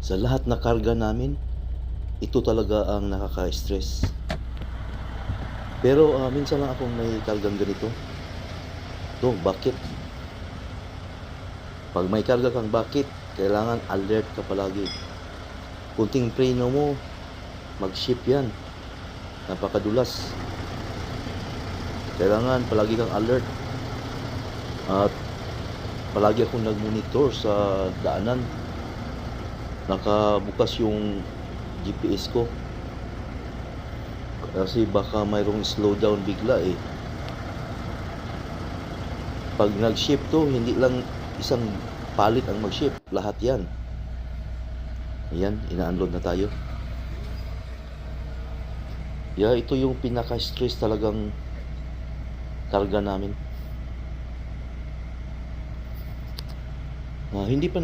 Sa lahat na karga namin, ito talaga ang nakaka-stress. Pero minsan lang akong may kargang ganito. Bakit? Pag may karga kang bakit, kailangan alert ka palagi. Kunting preno mo, mag-ship yan. Napakadulas. Kailangan palagi kang alert. At palagi akong nag-monitor sa daanan. Nakabukas yung GPS ko. Kasi baka mayroong slowdown bigla eh. Pag nag-ship to, hindi lang isang palit ang mag-ship. Lahat yan. Ayan, ina-unload na tayo. Ito yung pinaka-stress talagang karga namin. Hindi pa